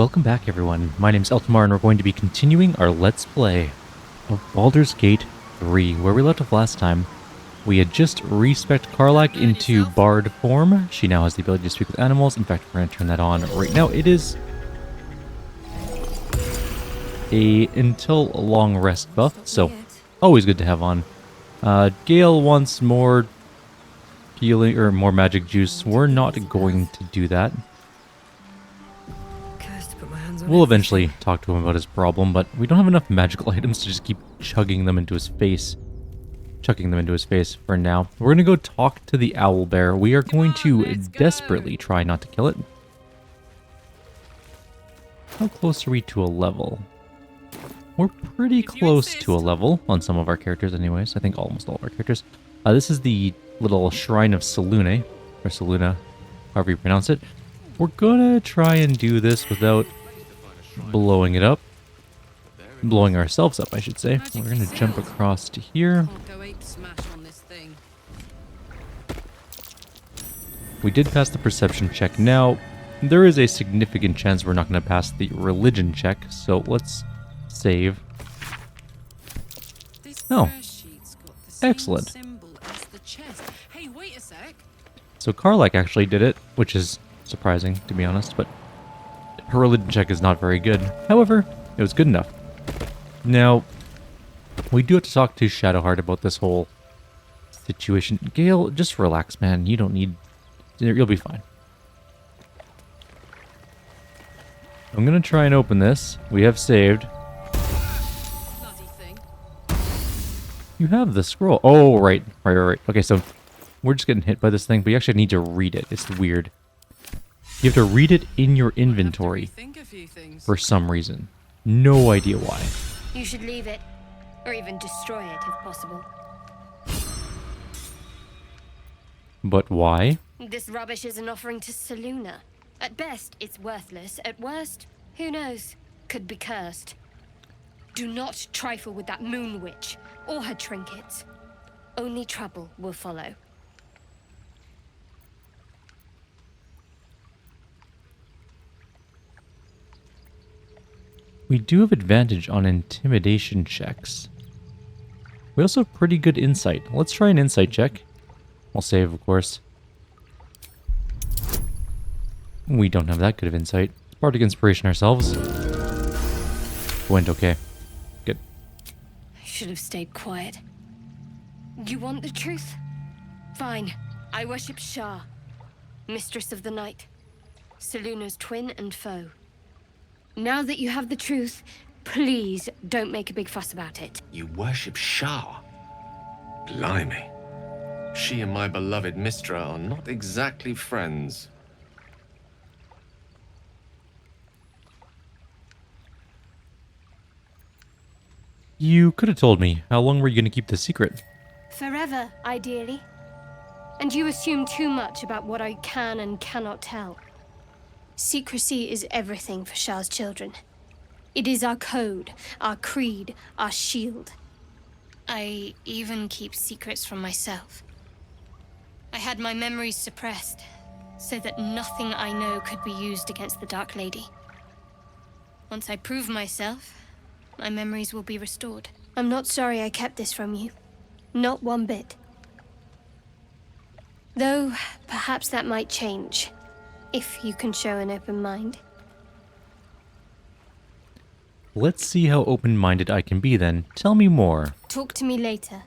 Welcome back everyone, my name's Eltimar and we're going to be continuing our Let's Play of Baldur's Gate 3, where we left off last time. We had just respec'd Karlach into Bard form. She now has the ability to speak with animals. In fact, we're going to turn that on right now. It is a until long rest buff, so always good to have on. Gale wants more healing, or more magic juice. We're not going to do that. We'll eventually talk to him about his problem, but we don't have enough magical items to just keep chugging them into his face. Chucking them into his face for now. We're going to go talk to the owlbear. We are going to desperately try not to kill it. How close are we to a level? We're pretty close to a level on some of our characters anyways. I think almost all of our characters. This is the little Shrine of Selune, or Seluna, however you pronounce it. We're gonna try and do this without blowing it up. Blowing ourselves up, I should say. We're gonna jump across to here. We did pass the perception check. Now, there is a significant chance we're not gonna pass the religion check, so let's save. Oh, excellent. So Karlach actually did it, which is surprising, to be honest, but her religion check is not very good. However, it was good enough. Now, we do have to talk to Shadowheart about this whole situation. Gale, just relax, man. You don't need... You'll be fine. I'm gonna try and open this. We have saved. You have the scroll. Oh, right. Right. Okay, so we're just getting hit by this thing, but you actually need to read it. It's weird. You have to read it in your inventory for some reason. No idea why. You should leave it, or even destroy it if possible. But why? This rubbish is an offering to Seluna. At best, it's worthless. At worst, who knows? Could be cursed. Do not trifle with that moon witch, or her trinkets. Only trouble will follow. We do have advantage on intimidation checks. We also have pretty good insight. Let's try an insight check. We'll save, of course. We don't have that good of insight. Bardic Inspiration ourselves. Went okay. Good. I should have stayed quiet. You want the truth? Fine. I worship Shah, Mistress of the Night, Seluna's twin and foe. Now that you have the truth, please don't make a big fuss about it. You worship Shah? Blimey. She and my beloved Mistra are not exactly friends. You could have told me. How long were you going to keep this secret? Forever, ideally. And you assume too much about what I can and cannot tell. Secrecy is everything for Shah's children. It is our code, our creed, our shield. I even keep secrets from myself. I had my memories suppressed, so that nothing I know could be used against the Dark Lady. Once I prove myself, my memories will be restored. I'm not sorry I kept this from you. Not one bit. Though, perhaps that might change. If you can show an open mind. Let's see how open-minded I can be then. Tell me more. Talk to me later.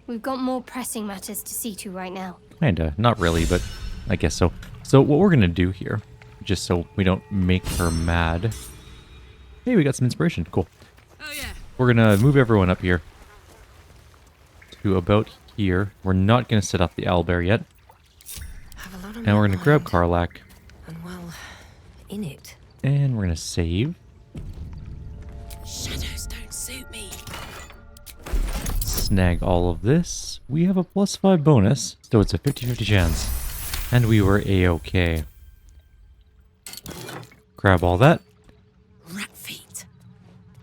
We've got more pressing matters to see to right now. Kinda. Not really, but I guess so. So what we're gonna do here, just so we don't make her mad... Hey, we got some inspiration. Cool. Oh, yeah. We're gonna move everyone up here to about here. We're not gonna set off the owlbear yet. And we're gonna grab Karlach. And well, in it. And we're gonna save. Shadows don't suit me. Snag all of this. We have a +5 bonus, so it's a 50-50 chance. And we were A-okay. Grab all that. Rat feet.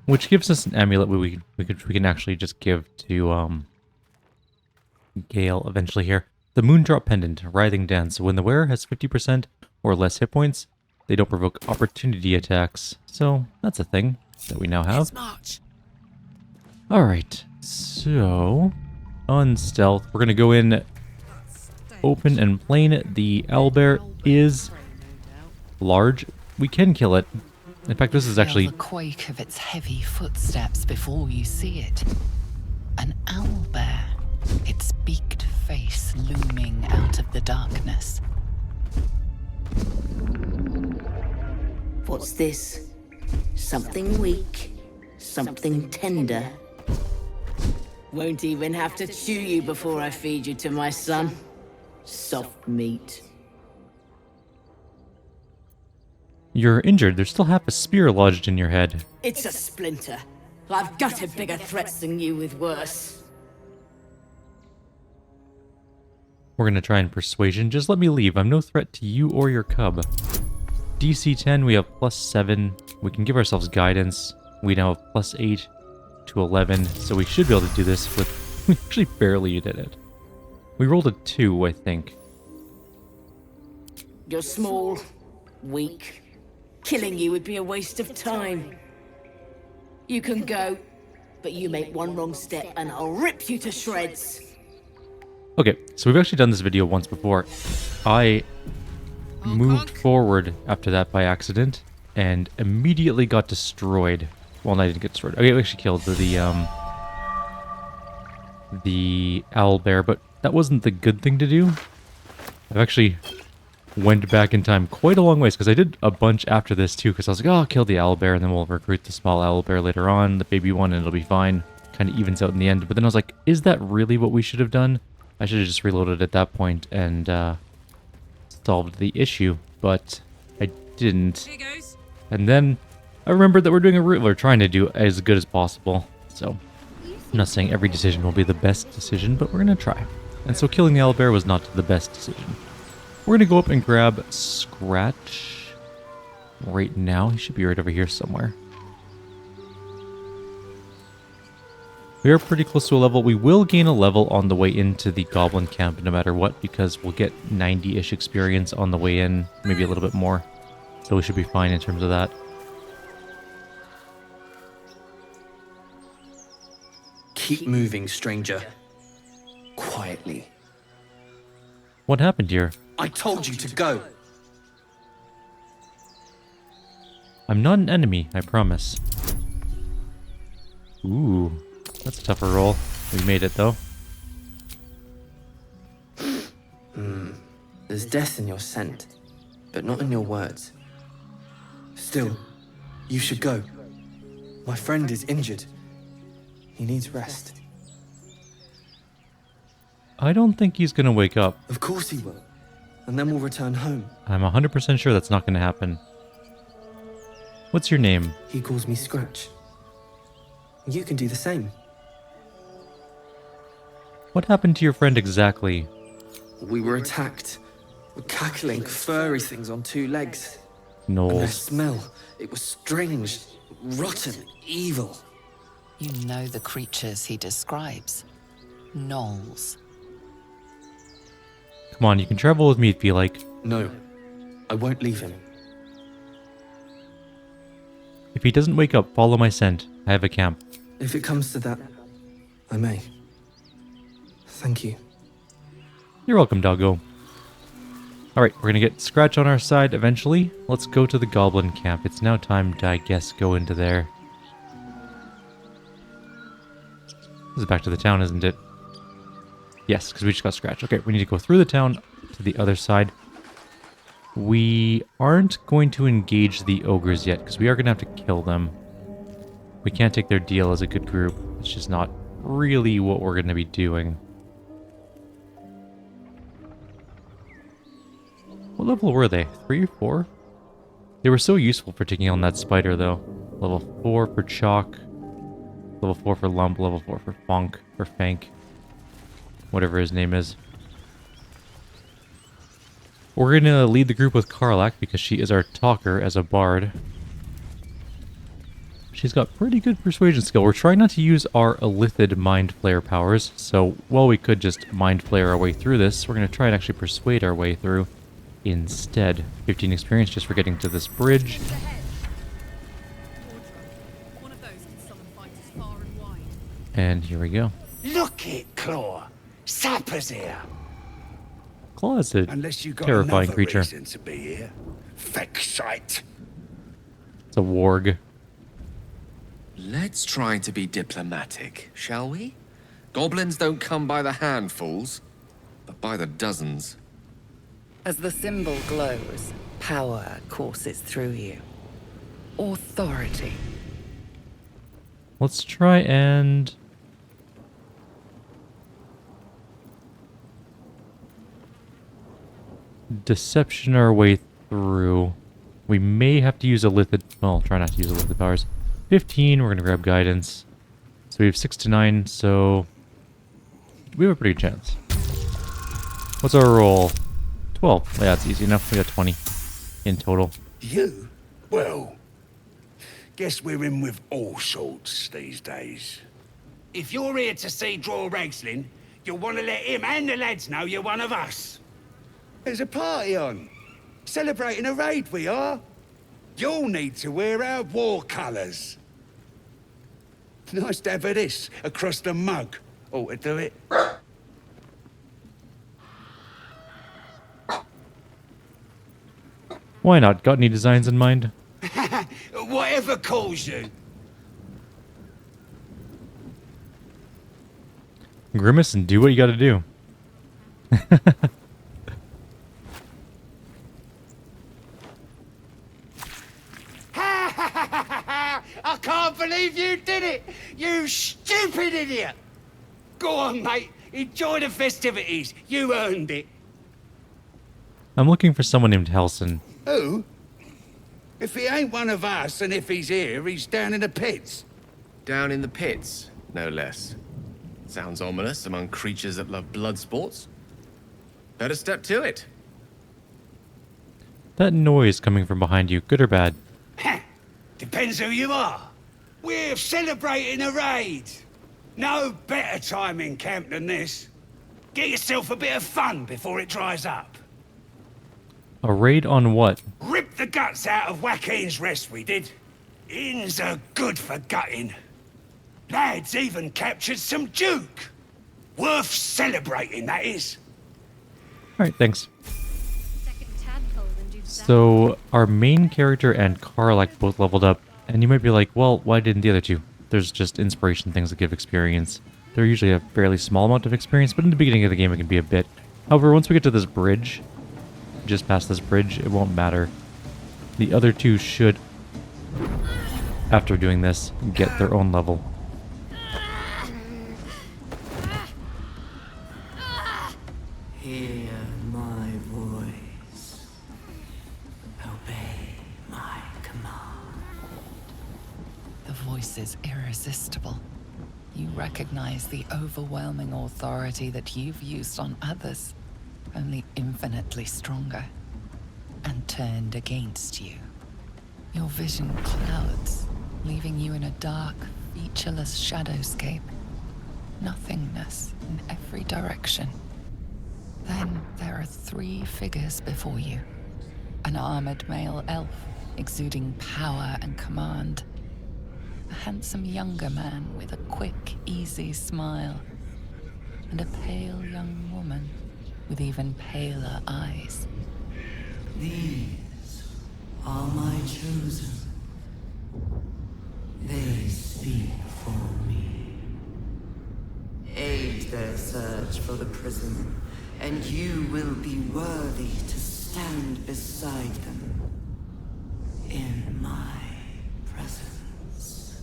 Which gives us an amulet we can actually just give to Gale eventually here. The Moondrop Pendant, Writhing Dance. When the wearer has 50% or less hit points, They don't provoke opportunity attacks. So that's a thing that we now have. Let's march. Alright, so on stealth, we're going to go in open and plain. The owlbear is large. We can kill it. In fact, this is actually... Feel the quake of its heavy footsteps before you see it. An owlbear, its beaked face looming out of the darkness. What's this? Something weak, something tender. Won't even have to chew you before I feed you to my son. Soft meat. You're injured. There's still half a spear lodged in your head. It's a splinter. I've gutted bigger threats than you with worse. We're going to try and persuasion. Just let me leave. I'm no threat to you or your cub. DC 10, we have +7. We can give ourselves guidance. We now have +8 to 11, so we should be able to do this with... We actually barely did it. We rolled a 2, I think. You're small, weak. Killing you would be a waste of time. You can go, but you make one wrong step and I'll rip you to shreds. Okay, so we've actually done this video once before. I moved forward after that by accident and immediately got destroyed. Well, I didn't get destroyed. Okay, I actually killed the owlbear, but that wasn't the good thing to do. I've actually went back in time quite a long ways, because I did a bunch after this too, because I was like, oh, I'll kill the owlbear, and then we'll recruit the small owlbear later on, the baby one, and it'll be fine. Kind of evens out in the end. But then I was like, is that really what we should have done? I should have just reloaded at that point and solved the issue, but I didn't. Here goes. And then I remembered that we're trying to do as good as possible. So I'm not saying every decision will be the best decision, but we're going to try. And so killing the owlbear was not the best decision. We're going to go up and grab Scratch right now. He should be right over here somewhere. We are pretty close to a level. We will gain a level on the way into the goblin camp no matter what, because we'll get 90-ish experience on the way in, maybe a little bit more. So we should be fine in terms of that. Keep moving, stranger. Quietly. What happened here? I told you to go. I'm not an enemy, I promise. Ooh, that's a tougher roll. We made it though. There's death in your scent, but not in your words. Still, you should go. My friend is injured. He needs rest. I don't think he's gonna wake up. Of course he will. And then we'll return home. I'm 100% sure that's not gonna happen. What's your name? He calls me Scratch. You can do the same. What happened to your friend exactly? We were attacked. Cackling, furry things on 2 legs. And their Knowles. smell, it was strange, rotten, evil. You know the creatures he describes. Gnolls. Come on, you can travel with me if you like. No, I won't leave him. If he doesn't wake up, follow my scent. I have a camp. If it comes to that, I may. Thank you. You're welcome, doggo. Alright, we're gonna get Scratch on our side eventually. Let's go to the goblin camp. It's now time to, I guess, go into there. This is back to the town, isn't it? Yes, because we just got Scratch. Okay, we need to go through the town to the other side. We aren't going to engage the ogres yet, because we are going to have to kill them. We can't take their deal as a good group. It's just not really what we're going to be doing. What level were they? 3 or 4? They were so useful for taking on that spider, though. Level 4 for Chalk. Level 4 for Lump. Level 4 for Funk. Or Fank. Whatever his name is. We're going to lead the group with Karlach because she is our talker as a bard. She's got pretty good persuasion skill. We're trying not to use our Illithid Mind Flayer powers, so while we could just Mind Flayer our way through this, we're going to try and actually persuade our way through. instead. 15 experience just for getting to this bridge. One of those can summon fighters far and wide. And here we go. Look it, Claw. Sapper's here. Claw is a Unless you got terrifying another creature. reason to be here. Fexite. It's a warg. Let's try to be diplomatic, shall we? Goblins don't come by the handfuls, but by the dozens. As the symbol glows, power courses through you. Authority. Let's try and... deception our way through. We may have to use a lithid... well, try not to use a lithid powers. 15, we're going to grab guidance. So we have 6 to 9, so... we have a pretty good chance. What's our roll? 12. Yeah, it's easy enough. We got 20 in total. You? Well, guess we're in with all sorts these days. If you're here to see Draw Ragslin, you'll want to let him and the lads know you're one of us. There's a party on. Celebrating a raid, we are. You'll need to wear our war colours. Nice to have this across the mug. Ought to do it. Why not? Got any designs in mind? Whatever calls you. Grimace and do what you gotta do. I can't believe you did it! You stupid idiot! Go on, mate. Enjoy the festivities. You earned it. I'm looking for someone named Helson. Who? If he ain't one of us, and if he's here, he's down in the pits. Down in the pits, no less. Sounds ominous among creatures that love blood sports. Better step to it. That noise coming from behind you, good or bad? Depends who you are. We're celebrating a raid. No better time in camp than this. Get yourself a bit of fun before it dries up. A raid on what? Ripped the guts out of Joaquin's rest, we did. Inns are good for gutting. Lads even captured some Duke. Worth celebrating, that is. Alright, thanks. Second tadpole than do that. So, our main character and Karlak both leveled up, and you might be like, well, why didn't the other two? There's just inspiration things that give experience. They're usually a fairly small amount of experience, but in the beginning of the game it can be a bit. However, once we get to this bridge, just past this bridge, it won't matter. The other two should, after doing this, get their own level. Hear my voice. Obey my command. The voice is irresistible. You recognize the overwhelming authority that you've used on others, only infinitely stronger, and turned against you. Your vision clouds, leaving you in a dark, featureless shadowscape. Nothingness in every direction. Then there are 3 figures before you. An armored male elf, exuding power and command. A handsome younger man with a quick, easy smile. And a pale young woman with even paler eyes. These are my chosen. They speak for me. Aid their search for the prison, and you will be worthy to stand beside them in my presence.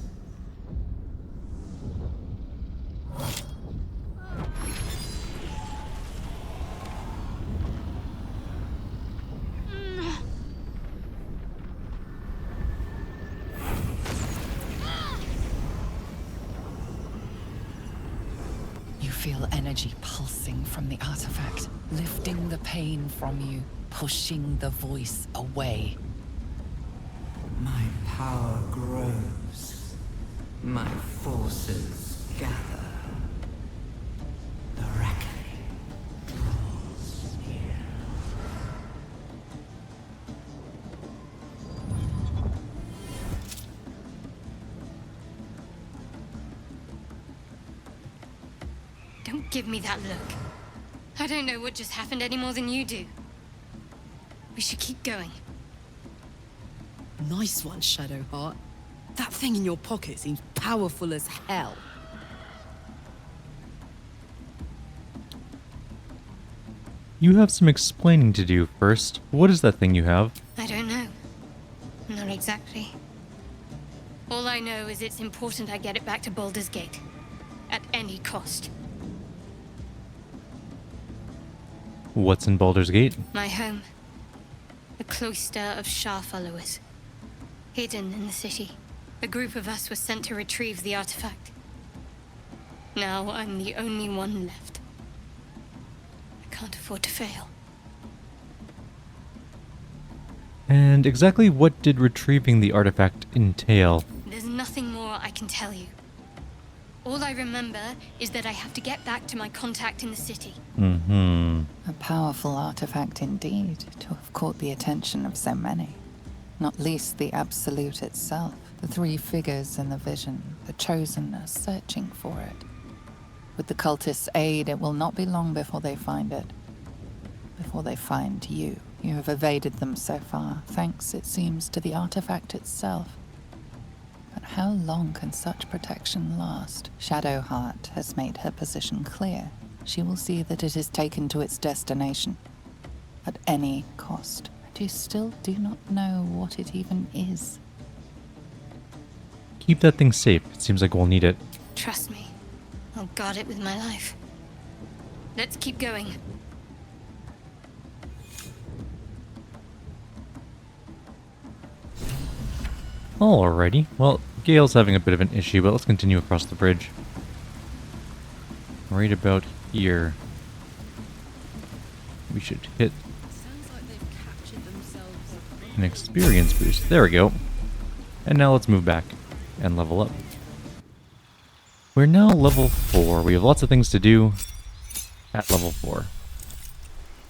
You feel energy pulsing from the artifact, lifting the pain from you, pushing the voice away. My power grows. My forces gather. The reckoning draws near. Don't give me that look. I don't know what just happened any more than you do. We should keep going. Nice one, Shadowheart. That thing in your pocket seems powerful as hell. You have some explaining to do first. What is that thing you have? I don't know. Not exactly. All I know is it's important I get it back to Baldur's Gate. At any cost. What's in Baldur's Gate? My home. A cloister of Shah followers. Hidden in the city. A group of us were sent to retrieve the artifact. Now I'm the only one left. I can't afford to fail. And exactly what did retrieving the artifact entail? There's nothing more I can tell you. All I remember is that I have to get back to my contact in the city. Mm-hmm. A powerful artifact indeed, to have caught the attention of so many. Not least the Absolute itself. The three figures in the vision, the Chosen, are searching for it. With the cultists' aid, it will not be long before they find it. Before they find you. You have evaded them so far, thanks, it seems, to the artifact itself. But how long can such protection last? Shadowheart has made her position clear. She will see that it is taken to its destination. At any cost. And you still do not know what it even is. Keep that thing safe. It seems like we'll need it. Trust me. I'll guard it with my life. Let's keep going. Alrighty. Well, Gale's having a bit of an issue, but let's continue across the bridge. Right about here. We should hit Sounds like they've captured themselves. an experience boost. There we go. And now let's move back and level up. We're now level 4. We have lots of things to do at level 4.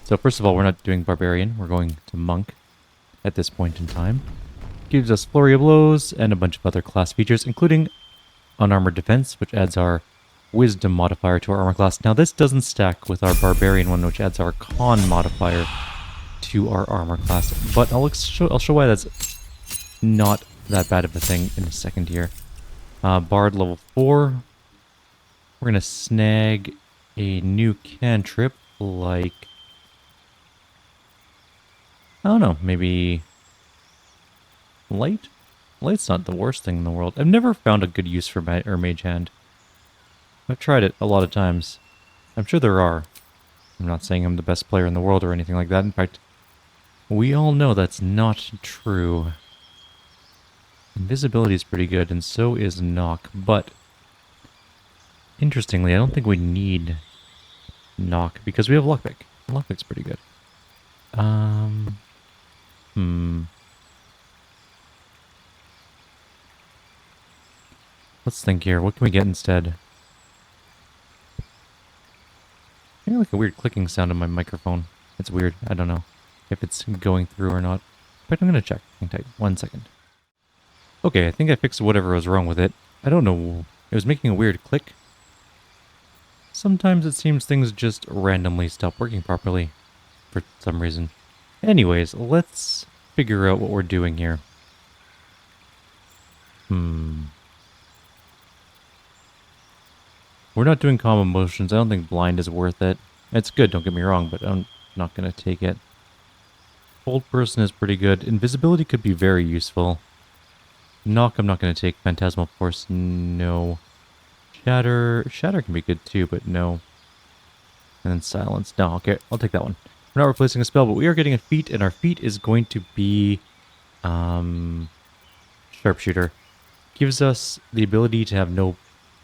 So first of all, we're not doing Barbarian. We're going to Monk at this point in time. Gives us Flurry of Blows and a bunch of other class features, including Unarmored Defense, which adds our Wisdom modifier to our armor class. Now this doesn't stack with our Barbarian one, which adds our Con modifier to our armor class. But I'll show why that's not that bad of a thing in a second here. Bard level 4. We're going to snag a new cantrip like... I don't know, maybe... Light? Light's not the worst thing in the world. I've never found a good use for Mage Hand. I've tried it a lot of times. I'm sure there are. I'm not saying I'm the best player in the world or anything like that. In fact, we all know that's not true. Invisibility is pretty good, and so is Knock, but interestingly, I don't think we need Knock because we have Lockpick. Lockpick's pretty good. Let's think here. What can we get instead? I hear like a weird clicking sound on my microphone. It's weird. I don't know if it's going through or not. But I'm going to check. Hang tight. 1 second. Okay, I think I fixed whatever was wrong with it. I don't know. It was making a weird click. Sometimes it seems things just randomly stop working properly for some reason. Anyways, let's figure out what we're doing here. We're not doing calm emotions. I don't think blind is worth it. It's good, don't get me wrong, but I'm not going to take it. Old person is pretty good. Invisibility could be very useful. Knock, I'm not going to take. Phantasmal Force, no. Shatter can be good too, but no. And then Silence, no, okay, I'll take that one. We're not replacing a spell, but we are getting a feat, and our feat is going to be... Sharpshooter. Gives us the ability to have no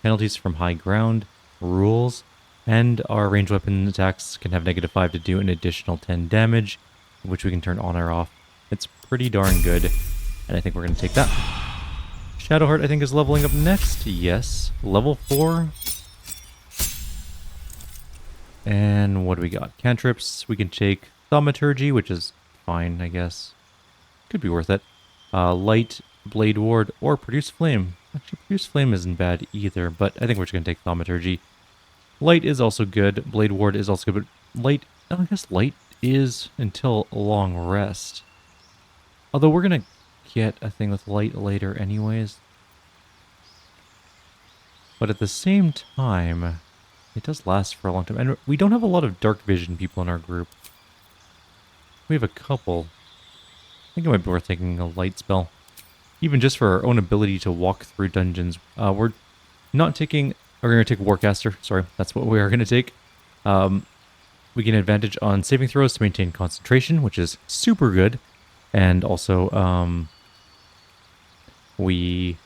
penalties from high ground, rules, and our ranged weapon attacks can have -5 to do an additional 10 damage, which we can turn on or off. It's pretty darn good, and I think we're going to take that. Shadowheart, I think, is leveling up next. Yes. Level 4. And what do we got? Cantrips. We can take Thaumaturgy, which is fine, I guess. Could be worth it. Light, Blade Ward, or Produce Flame. Actually, Produce Flame isn't bad either, but I think we're just going to take Thaumaturgy. Light is also good. Blade Ward is also good, but Light, I guess Light is until a long rest. Although we're going to get a thing with Light later anyways. But at the same time, it does last for a long time. And we don't have a lot of dark vision people in our group. We have a couple. I think it might be worth taking a light spell. Even just for our own ability to walk through dungeons. We're not taking... We're going to take Warcaster. Sorry, that's what we are going to take. We get an advantage on saving throws to maintain concentration, which is super good. And also, we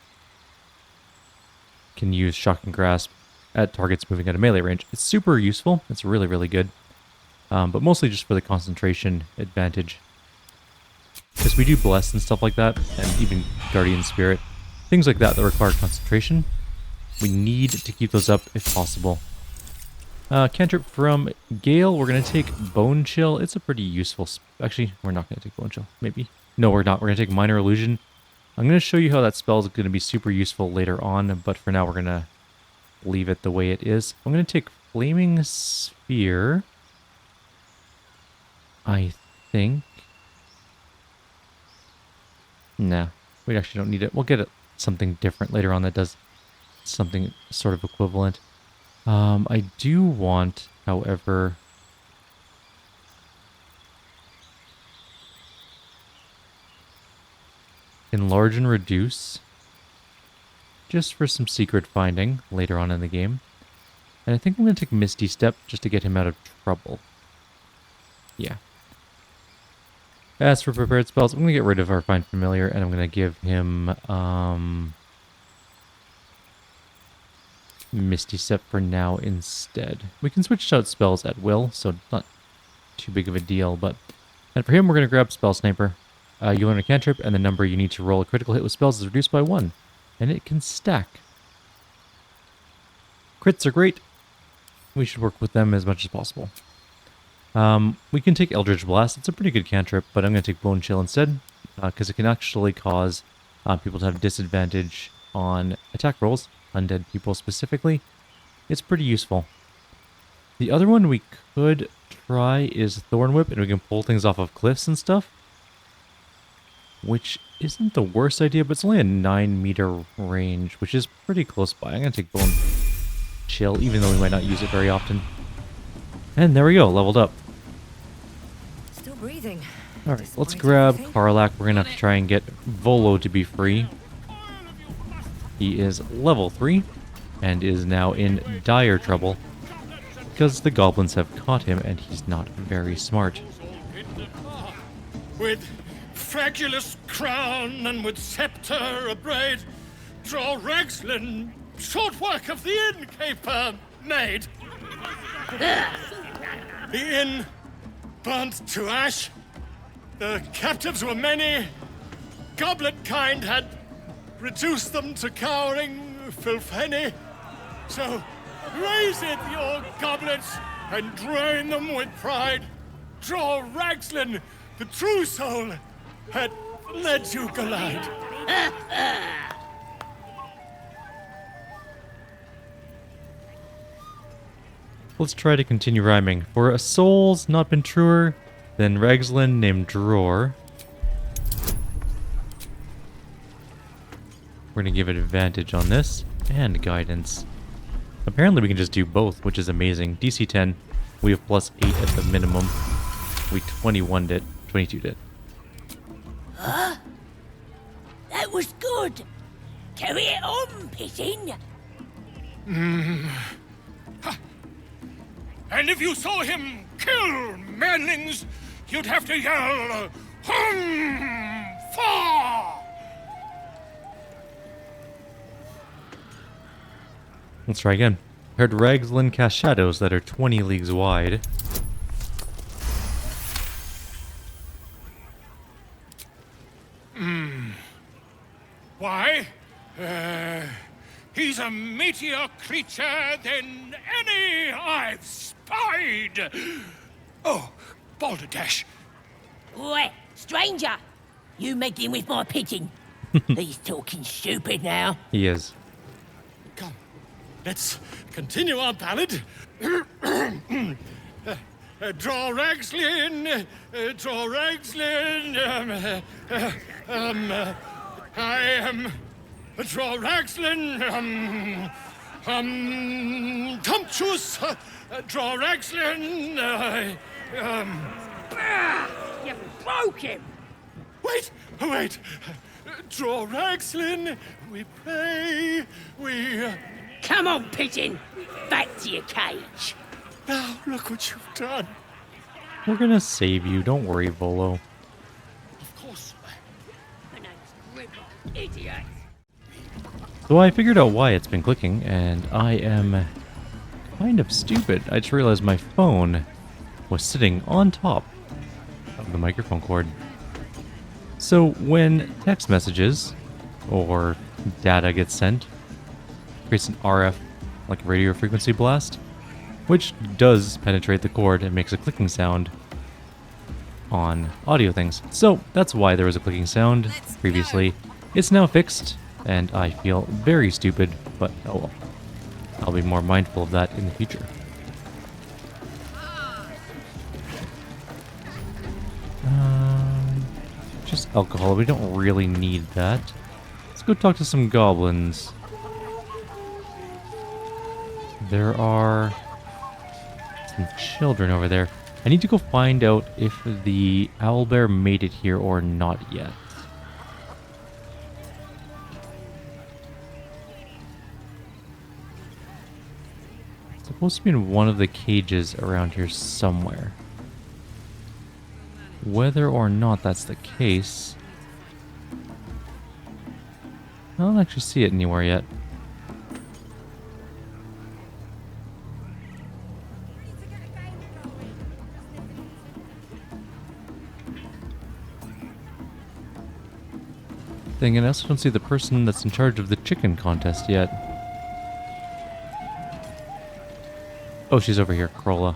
can use Shocking Grasp at targets moving at a melee range. It's super useful. It's really, really good. But mostly just for the concentration advantage. Because we do Bless and stuff like that, and even Guardian Spirit. Things like that that require concentration. We need to keep those up if possible. Cantrip from Gale, we're going to take Bone Chill. It's a pretty useful... Actually, we're not going to take Bone Chill. Maybe. No, we're not. We're going to take Minor Illusion. I'm going to show you how that spell is going to be super useful later on, but for now we're going to leave it the way it is. I'm going to take Flaming Sphere. I think... Nah, we actually don't need it. We'll get it something different later on that does something sort of equivalent. I do want, however... Enlarge and Reduce. Just for some secret finding later on in the game. And I think I'm going to take Misty Step just to get him out of trouble. Yeah. As for prepared spells, I'm going to get rid of our Find Familiar, and I'm going to give him Misty Step for now instead. We can switch out spells at will, so not too big of a deal. But and for him, we're going to grab Spell Sniper. You learn a cantrip, and the number you need to roll a critical hit with spells is reduced by 1. And it can stack. Crits are great. We should work with them as much as possible. We can take Eldritch Blast. It's a pretty good cantrip, but I'm going to take Bone Chill instead, because it can actually cause people to have disadvantage on attack rolls, undead people specifically. It's pretty useful. The other one we could try is Thorn Whip, and we can pull things off of cliffs and stuff, which isn't the worst idea, but it's only a 9-meter range, which is pretty close by. I'm going to take Bone Chill, even though we might not use it very often. And there we go, leveled up. Still breathing. Alright, let's grab Karlak. We're going to have to try and get Volo to be free. He is level 3 and is now in dire trouble because the goblins have caught him and he's not very smart. With fragulous crown and with scepter abraid, draw Ragslin, short work of the innkeeper made. The inn burnt to ash. The captives were many. Goblet kind had reduced them to cowering filthenny. So raise it, your goblets, and drain them with pride. Draw Ragslin, the true soul, had led you glide. Let's try to continue rhyming. For a soul's not been truer than Ragslin named Dror. We're going to give it advantage on this, and guidance. Apparently we can just do both, which is amazing. DC 10, we have plus 8 at the minimum. We 21'd it, 22'd it. Huh? That was good. Carry it on, Pigeon. And if you saw him kill manlings, you'd have to yell, Fa! Let's try again. Heard Ragslin cast shadows that are 20 leagues wide. Why? He's a meatier creature than any I've spied. Oh, Balderdash. Oi, stranger! You meddling with my pigeon. He's talking stupid now. He is. Come. let's continue our ballad. Draw Ragslin, draw Ragslin, I am draw Ragslin, Tumptuous, draw Ragslin, You broke him! Wait, draw Ragslin, we pray, we... Come on, pigeon! Back to your cage! Now, look what you've done. We're gonna save you. Don't worry, Volo. Of course. My name's Gribble, idiot! So I figured out why it's been clicking, and I am kind of stupid. I just realized my phone was sitting on top of the microphone cord. So when text messages or data gets sent, it creates an RF, like a radio frequency blast, which does penetrate the cord and makes a clicking sound on audio things. So that's why there was a clicking sound previously. It's now fixed, and I feel very stupid, but oh well. I'll be more mindful of that in the future. Just alcohol. We don't really need that. Let's go talk to some goblins. There are some children over there. I need to go find out if the owlbear made it here or not yet. It's supposed to be in one of the cages around here somewhere. Whether or not that's the case, I don't actually see it anywhere yet. Thing, and I also don't see the person that's in charge of the chicken contest yet. Oh, she's over here, Corolla.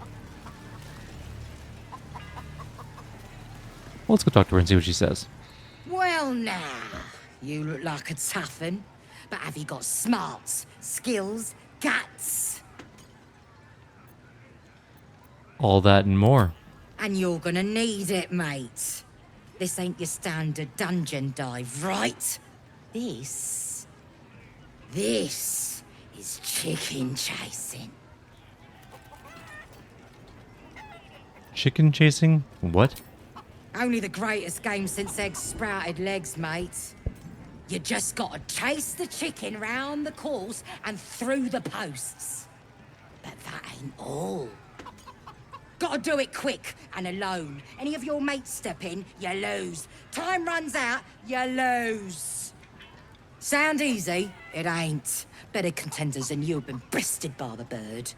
Well, let's go talk to her and see what she says. Well now, you look like a tough un, but have you got smarts, skills, guts? All that and more. And you're gonna need it, mate. This ain't your standard dungeon dive, right? This is chicken chasing. Chicken chasing? What? Only the greatest game since eggs sprouted legs, mate. You just gotta chase the chicken round the course and through the posts. But that ain't all. Gotta do it quick and alone. Any of your mates step in, you lose. Time runs out, you lose. Sound easy? It ain't. Better contenders than you have been bested by the bird.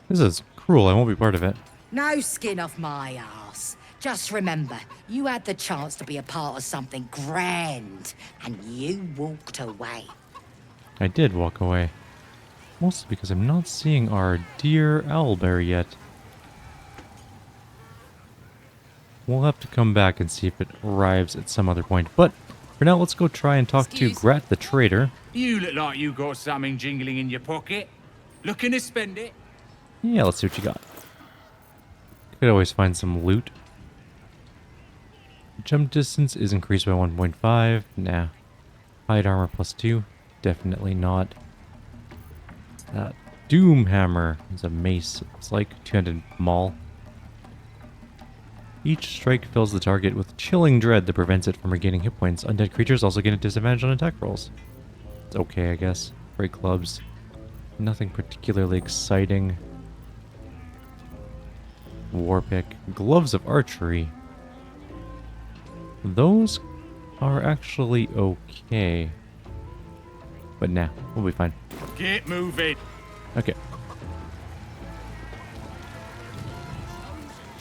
This is cruel. I won't be part of it. No skin off my arse. Just remember, you had the chance to be a part of something grand, and you walked away. I did walk away. Mostly because I'm not seeing our dear owlbear yet. We'll have to come back and see if it arrives at some other point. But for now, let's go try and talk to Grat the trader. You look like you got something jingling in your pocket. Looking to spend it? Yeah, let's see what you got. Could always find some loot. Jump distance is increased by 1.5. Nah. Hide armor +2. Definitely not. That Doom Hammer is a mace. It's like 200 maul. Each strike fills the target with chilling dread that prevents it from regaining hit points. Undead creatures also gain a disadvantage on attack rolls. It's okay, I guess. Break clubs. Nothing particularly exciting. Warpick. Gloves of archery. Those are actually okay. But nah, we'll be fine. Get moving. Okay.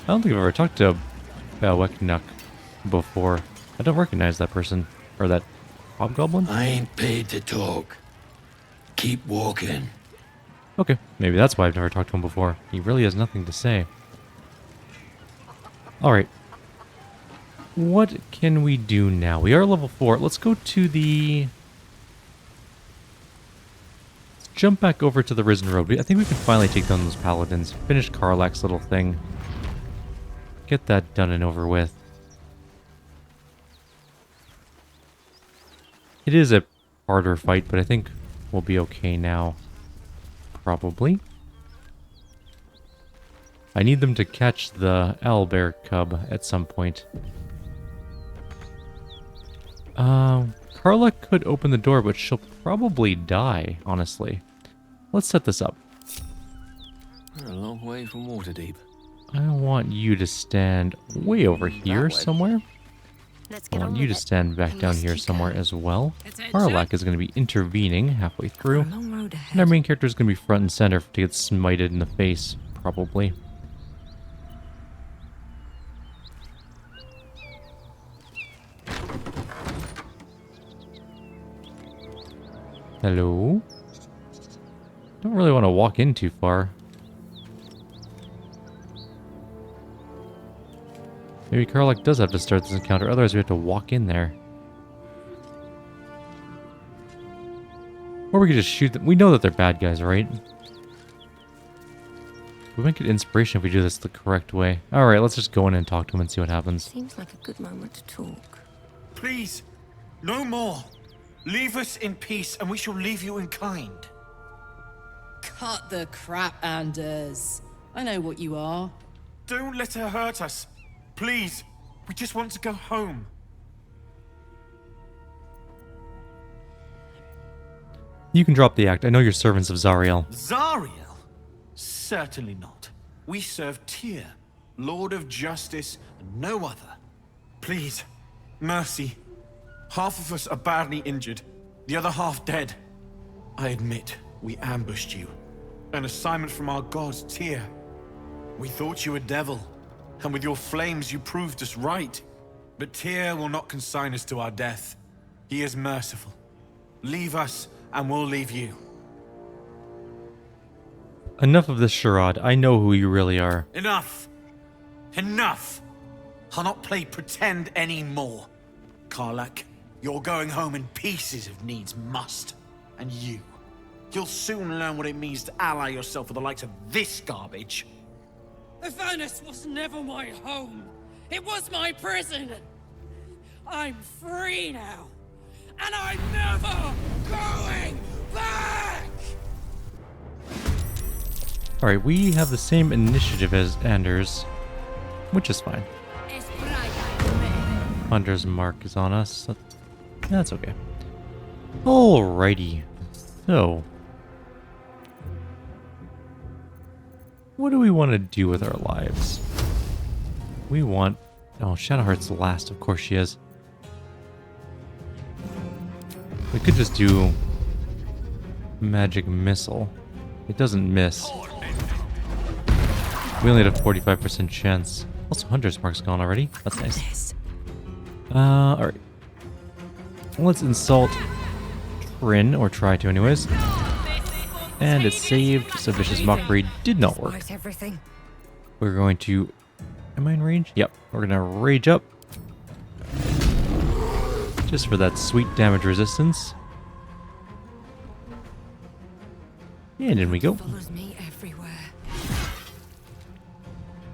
I don't think I've ever talked to Balweknuk before. I don't recognize that person. Or that hobgoblin? I ain't paid to talk. Keep walking. Okay, maybe that's why I've never talked to him before. He really has nothing to say. Alright. What can we do now? We are level 4. Let's go to the jump back over to the Risen Road. I think we can finally take down those paladins. Finish Karlach's little thing. Get that done and over with. It is a harder fight, but I think we'll be okay now. Probably. I need them to catch the owlbear cub at some point. Karlach could open the door, but she'll probably die, honestly. Let's set this up. We're a long way from Waterdeep. I want you to stand way over here somewhere. I want you to stand back down here somewhere as well. Karlach is going to be intervening halfway through. And our main character is going to be front and center to get smited in the face, probably. Hello? Don't really want to walk in too far. Maybe Karlach does have to start this encounter, otherwise we have to walk in there. Or we could just shoot them. We know that they're bad guys, right? We might get inspiration if we do this the correct way. Alright, let's just go in and talk to him and see what happens. Seems like a good moment to talk. Please, no more. Leave us in peace and we shall leave you in kind. Cut the crap, Anders. I know what you are. Don't let her hurt us. Please, we just want to go home. You can drop the act. I know you're servants of Zariel. Zariel? Certainly not. We serve Tyr, Lord of Justice, and no other. Please, mercy. Half of us are badly injured, the other half dead. I admit, we ambushed you. An assignment from our gods, Tyr. We thought you a devil, and with your flames you proved us right. But Tyr will not consign us to our death. He is merciful. Leave us, and we'll leave you. Enough of this charade. I know who you really are. Enough! Enough! I'll not play pretend anymore. Karlach, you're going home in pieces if needs must. And you'll soon learn what it means to ally yourself with the likes of this garbage. The furnace was never my home. It was my prison. I'm free now. And I'm never going back! Alright, we have the same initiative as Anders, which is fine. Hunter's mark is on us. That's okay. Alrighty. So, what do we want to do with our lives? We want... Oh, Shadowheart's last. Of course she is. We could just do magic missile. It doesn't miss. We only had a 45% chance. Also, Hunter's mark's gone already. That's nice. Alright. Let's insult Trin, or try to anyways. And it's saved, so Vicious Mockery did not work. We're going to... Am I in range? Yep. We're gonna rage up. Just for that sweet damage resistance. And in we go.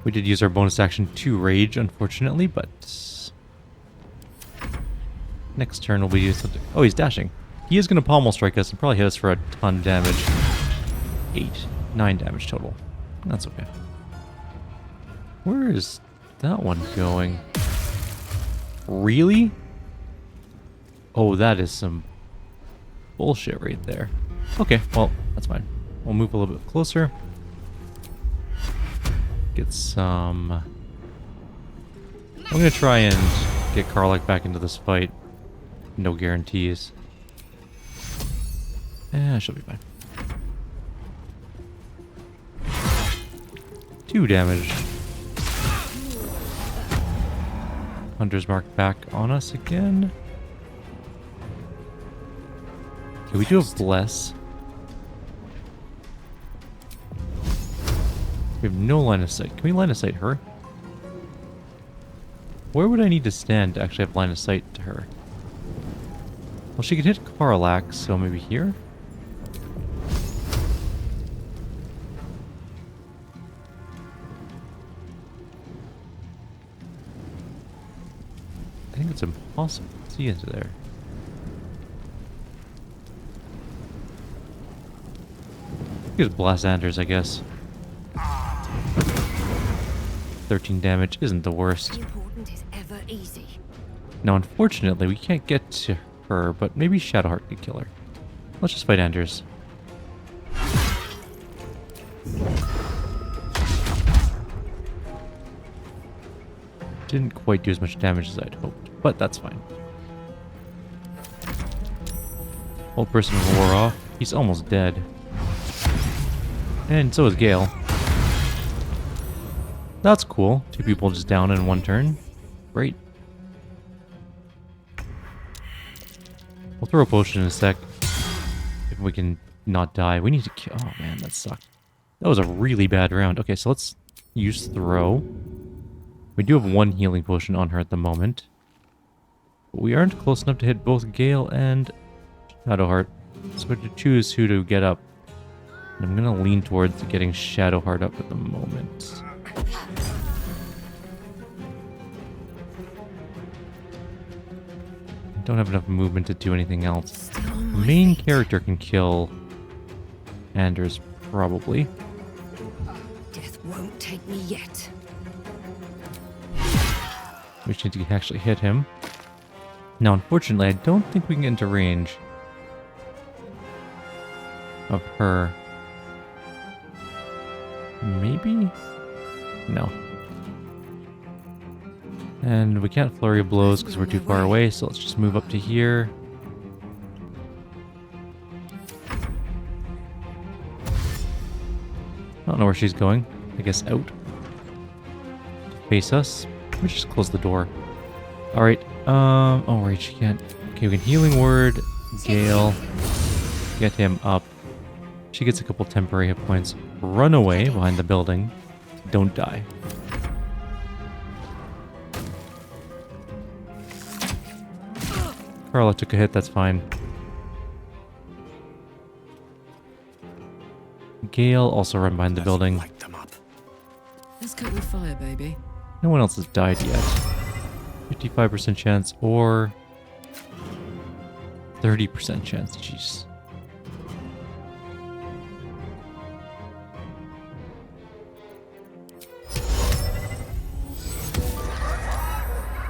We did use our bonus action to rage, unfortunately, but... Next turn we'll be using something... Oh, he's dashing. He is going to pommel strike us and probably hit us for a ton damage. 9 damage total. That's okay. Where is that one going? Really? Oh, that is some bullshit right there. Okay, well, that's fine. We'll move a little bit closer. Get some... I'm going to try and get Karlach back into this fight. No guarantees. She'll be fine. 2 damage. Hunter's mark back on us again. Okay, we do have Bless. We have no line of sight. Can we line of sight her? Where would I need to stand to actually have line of sight to her? Well, she could hit Karlach, so maybe here? It's impossible to see into there. Just blast Anders, I guess. 13 damage isn't the worst. Important is ever easy. Now, unfortunately, we can't get to her, but maybe Shadowheart could kill her. Let's just fight Anders. Didn't quite do as much damage as I'd hoped, but that's fine. Old person wore off. He's almost dead. And so is Gale. That's cool. 2 people just down in 1 turn. Great. We'll throw a potion in a sec. If we can not die. We need to kill... Oh man, that sucked. That was a really bad round. Okay, so let's use throw. We do have 1 healing potion on her at the moment. But we aren't close enough to hit both Gale and Shadowheart. So we have to choose who to get up. And I'm going to lean towards getting Shadowheart up at the moment. I don't have enough movement to do anything else. Main character can kill Anders, probably. Death won't take me yet. We just need to actually hit him. Now, unfortunately, I don't think we can get into range of her. Maybe? No. And we can't flurry of blows because we're too far away, so let's just move up to here. I don't know where she's going. I guess out. Face us. Let me just close the door. Alright, oh right, she can't. Okay, we can healing word, Gale. Get him up. She gets a couple temporary hit points. Run away behind the building. Don't die. Carla took a hit, that's fine. Gale also run behind the building. Let's cook with fire, baby. No one else has died yet. 55% chance or 30% chance. Jeez.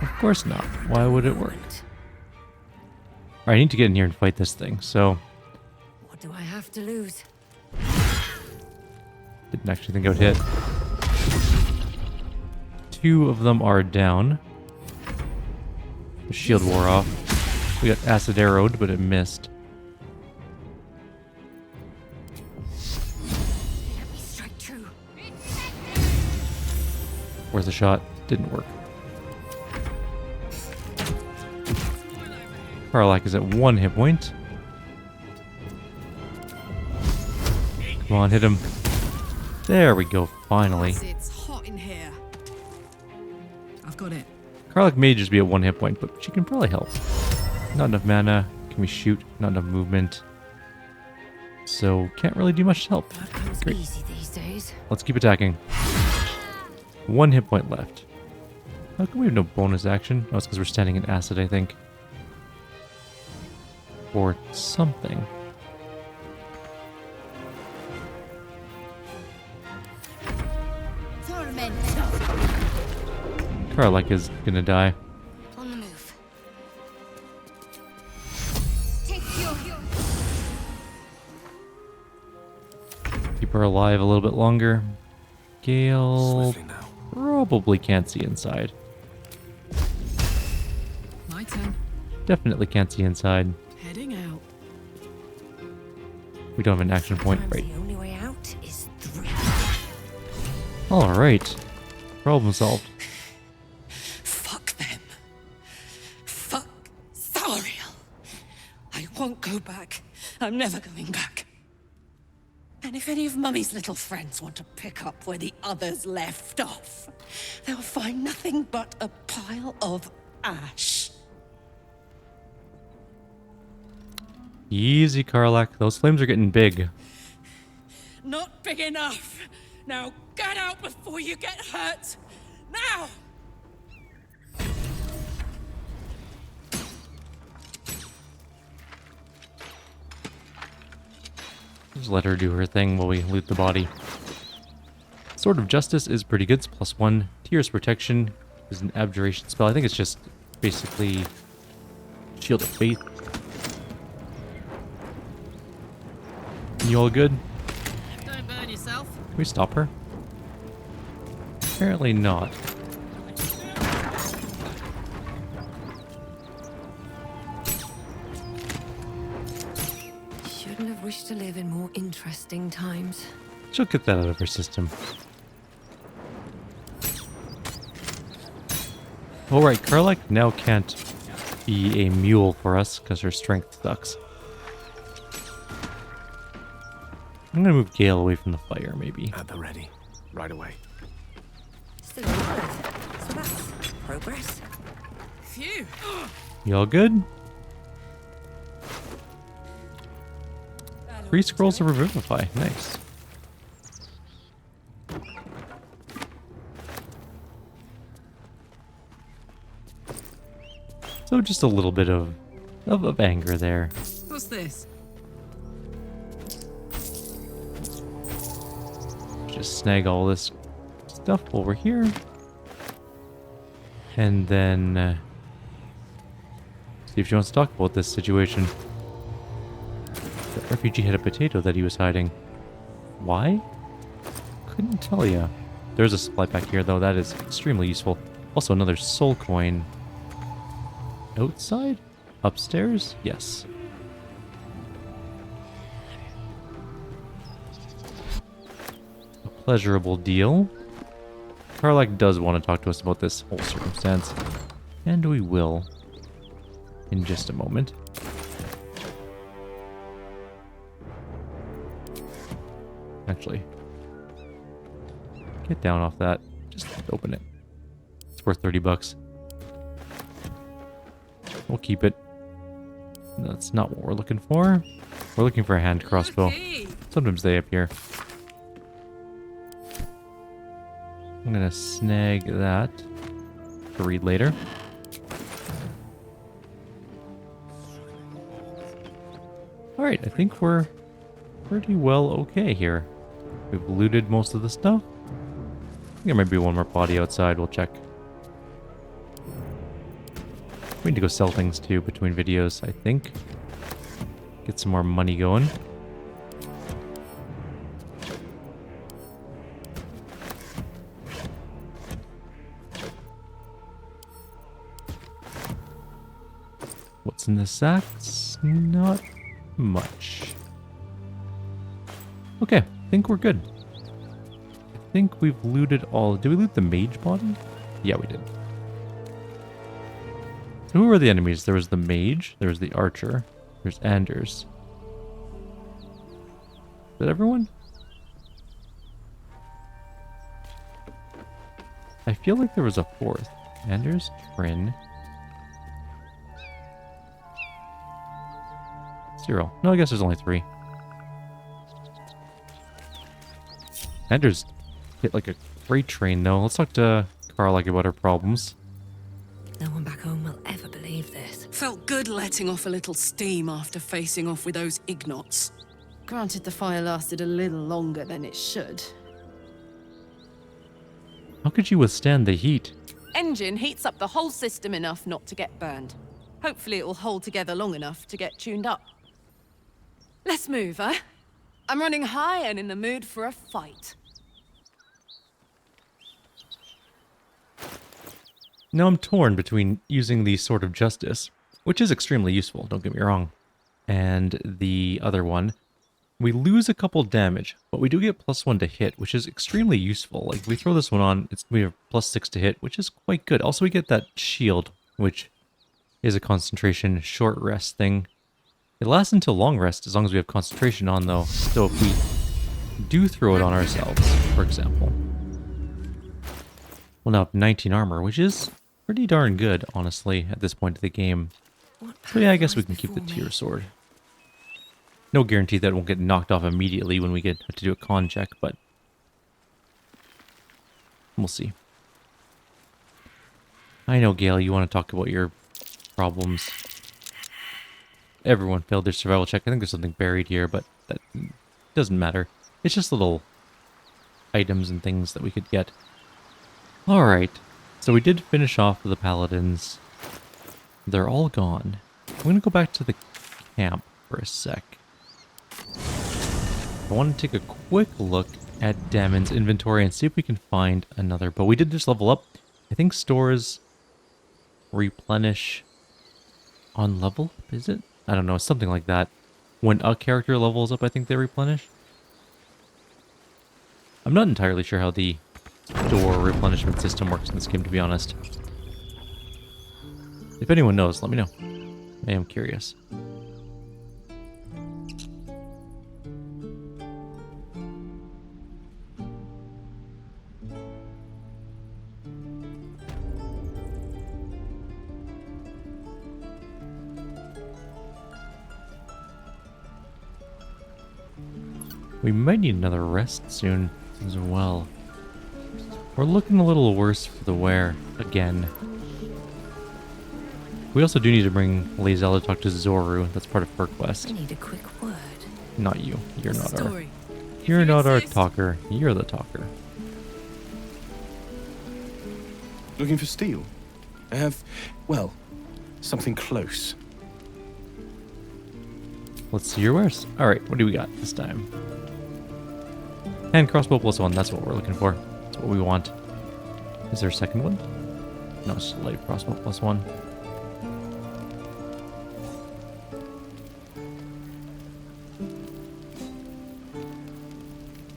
Of course not. Why would it work? Alright, I need to get in here and fight this thing, so... What do I have to lose? Didn't actually think I would hit. 2 of them are down. The shield wore off. We got acid arrowed, but it missed. Let me strike true. Worth a shot. Didn't work. Karlak is at 1 hit point. Come on, hit him. There we go, finally. It's hot in here. I've got it. Karlak may just be at 1 hit point, but she can probably help. Not enough mana. Can we shoot? Not enough movement. So, can't really do much to help. Great. Easy these days. Let's keep attacking. 1 hit point left. How come we have no bonus action? Oh, it's because we're standing in acid, I think. Or something. Karlak is gonna die. On the move. Keep her alive a little bit longer. Gale probably can't see inside. My turn. Definitely can't see inside. Heading out. We don't have an action point, right? The only way out is through. Alright. Problem solved. Fuck them. Fuck Thariel. I won't go back. I'm never going back. And if any of Mummy's little friends want to pick up where the others left off, they'll find nothing but a pile of ash. Easy, Karlak. Those flames are getting big. Not big enough. Now get out before you get hurt. Now! Just let her do her thing while we loot the body. Sword of Justice is pretty good. It's +1. Tears Protection is an abjuration spell. I think it's just basically Shield of Faith. You all good? Don't burn yourself. Can we stop her? Apparently not. Shouldn't have wished to live in more interesting times. She'll get that out of her system. Alright, Karlach now can't be a mule for us because her strength sucks. I'm gonna move Gale away from the fire, maybe. At the ready. Right away. Still alive. So that's progress. Phew. You all good? 3 scrolls of Revivify. Nice. So just a little bit of anger there. What's this? Just snag all this stuff over here. And then see if she wants to talk about this situation. The refugee had a potato that he was hiding. Why? Couldn't tell ya. There's a supply pack here though, that is extremely useful. Also another soul coin. Outside? Upstairs? Yes. A pleasurable deal. Karlach does want to talk to us about this whole circumstance. And we will. In just a moment. Actually. Get down off that. Just open it. It's worth 30 bucks. We'll keep it. That's not what we're looking for. We're looking for a hand crossbow. Sometimes they appear. I'm gonna snag that to read later. Alright, I think we're pretty well okay here. We've looted most of the stuff. I think there might be one more body outside. We'll check. We need to go sell things too between videos, I think. Get some more money going. What's in the sacks? Not much. Okay, I think we're good. I think we've looted all. Did we loot the mage body? Yeah, we did. So who were the enemies? There was the mage, there was the archer, there's Anders. Is that everyone? I feel like there was a fourth. Anders, Trin, Cyril. No, I guess there's only 3. Anders hit like a freight train though. Let's talk to Karlach about her problems. No one back home will ever believe this. Felt good letting off a little steam after facing off with those ignots. Granted, the fire lasted a little longer than it should. How could you withstand the heat? Engine heats up the whole system enough not to get burned. Hopefully it will hold together long enough to get tuned up. Let's move, huh? I'm running high and in the mood for a fight. Now I'm torn between using the Sword of Justice, which is extremely useful, don't get me wrong, and the other one. We lose a couple damage, but we do get +1 to hit, which is extremely useful. Like, we throw this one on, we have +6 to hit, which is quite good. Also, we get that shield, which is a concentration short rest thing. It lasts until long rest, as long as we have concentration on, though. So if we do throw it on ourselves, for example, we'll now have 19 armor, which is pretty darn good, honestly, at this point of the game. So yeah, I guess we can keep the tier sword. No guarantee that it won't get knocked off immediately when we have to do a con check, but we'll see. I know, Gale, you want to talk about your problems. Everyone failed their survival check. I think there's something buried here, but that doesn't matter. It's just little items and things that we could get. Alright, so we did finish off the paladins. They're all gone. I'm going to go back to the camp for a sec. I want to take a quick look at Damon's inventory and see if we can find another. But we did just level up. I think stores replenish on level, is it? I don't know, something like that. When a character levels up, I think they replenish. I'm not entirely sure how the store replenishment system works in this game, to be honest. If anyone knows, let me know. I am curious. We might need another rest soon as well. We're looking a little worse for the wear again. We also do need to bring Lazelle to talk to Zoru. That's part of her quest. I need a quick word. Not you. You're not our talker. You're the talker. Looking for steel? I have, well, something close. Let's see your wares. Alright, what do we got this time? Hand crossbow +1, that's what we're looking for. That's what we want. Is there a second one? No, it's just light crossbow +1.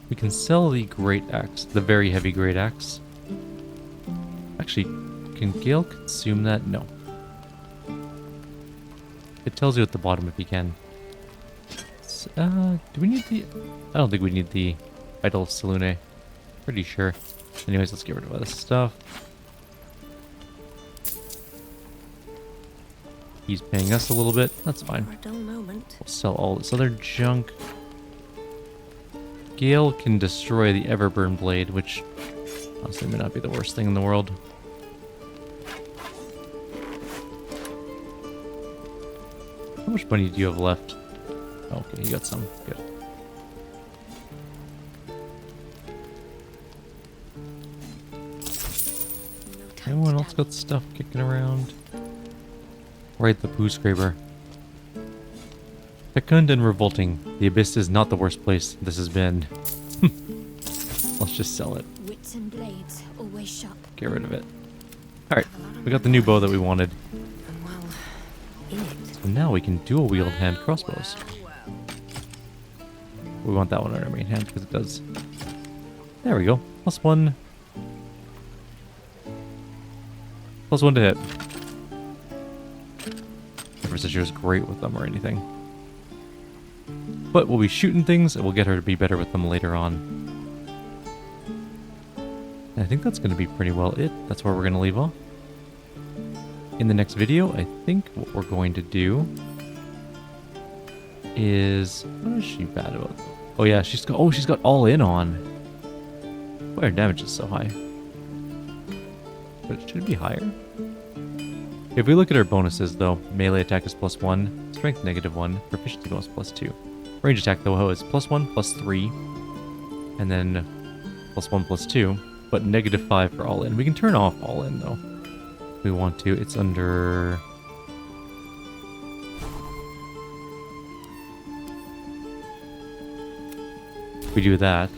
We can sell the great axe, the very heavy great axe. Actually, can Gale consume that? No. It tells you at the bottom if you can. Do we need the... I don't think we need the Idol of Selûne. Pretty sure. Anyways, let's get rid of all this stuff. He's paying us a little bit. That's fine. We'll sell all this other junk. Gale can destroy the Everburn Blade, which honestly may not be the worst thing in the world. How much money do you have left? Okay, you got some. Good. Anyone else got stuff kicking around? Right, the poo scraper. Fecund and revolting. The abyss is not the worst place this has been. Let's just sell it. Wits and blades, always sharp. Get rid of it. Alright, we got the new bow that we wanted. So now we can dual wield hand crossbows. We want that one on our main hand because it does. There we go. +1. +1 to hit. Never said she was great with them or anything. But we'll be shooting things and we'll get her to be better with them later on. And I think that's going to be pretty well it. That's where we're going to leave off. In the next video, I think what we're going to do is... What is she bad about? Oh yeah, she's got all in on. Why her damage is so high? But it should be higher. If we look at her bonuses though, melee attack is +1, strength -1, proficiency bonus +2. Range attack though is +1, +3, and then +1, +2, but -5 for all in. We can turn off all in though. If we want to. It's under... If we do that,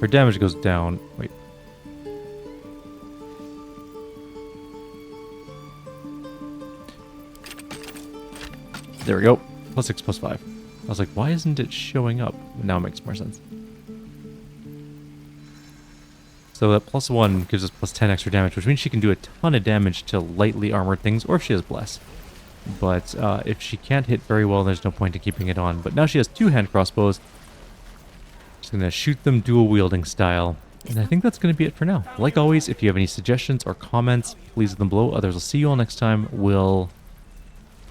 her damage goes down. Wait. There we go. +6, +5. I was like, why isn't it showing up? Now it makes more sense. So that +1 gives us +10 extra damage, which means she can do a ton of damage to lightly armored things, or if she has Bless. But if she can't hit very well, there's no point in keeping it on. But now she has 2 hand crossbows. She's going to shoot them dual wielding style. And I think that's going to be it for now. Like always, if you have any suggestions or comments, please leave them below. Others will see you all next time. We'll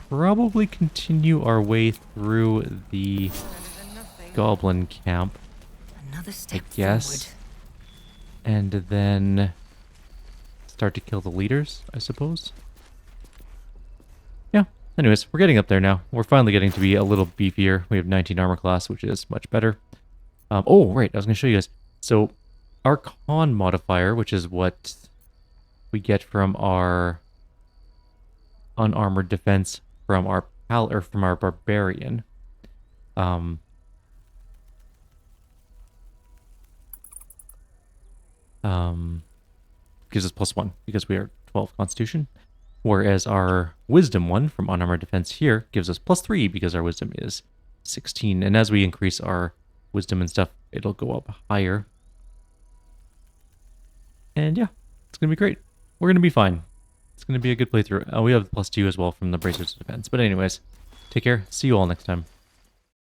probably continue our way through the goblin camp, I guess. And then start to kill the leaders, I suppose. Yeah, Anyways, we're getting up there now. We're finally getting to be a little beefier. We have 19 armor class, which is much better. Oh, right, I was going to show you guys. So, our con modifier, which is what we get from our unarmored defense from our from our barbarian. Gives us +1 because we are 12 constitution. Whereas our wisdom one from unarmored defense here gives us +3 because our wisdom is 16. And as we increase our wisdom and stuff, it'll go up higher. And yeah, it's going to be great. We're going to be fine. It's going to be a good playthrough. We have +2 as well from the bracers of defense. But anyways, take care. See you all next time.